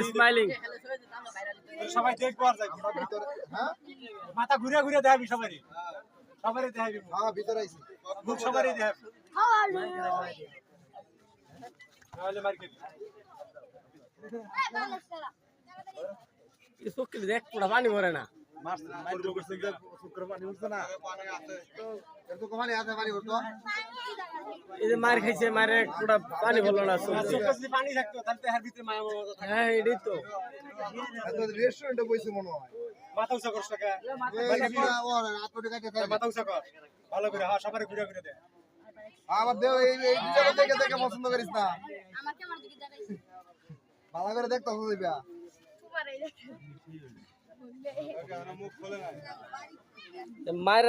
smiling সবাই দেখবো আর যাইবো মাথা ঘুরে ঘুরে দেখাবি সবারই সবারই দেখাবি ভিতরে আইছি মুখ সবারই দেখাবি তাহলে মার্কেট দেখ পুরা পানি ভরে না এই যে মার খাইছে মারে পুরা পানি ভরলো না পানি থাকতো তাহলে এর ভিতরে মায়া হ্যাঁ এটাই তো রেস্টুরেন্টে বসে মনে হয় মাথা উঁচা করছ টাকা মাথা উঁচা কর ভালো করে হ্যাঁ সবারই ঘুরে ঘুরে দে আবার দেও এই ভিডিও দেখে দেখে পছন্দ করিস না আমাকে আমার দিকে দেখাইছে ভালো করে দেখতে হবে তোমারই দেখে মুখ খোলে না মায়ের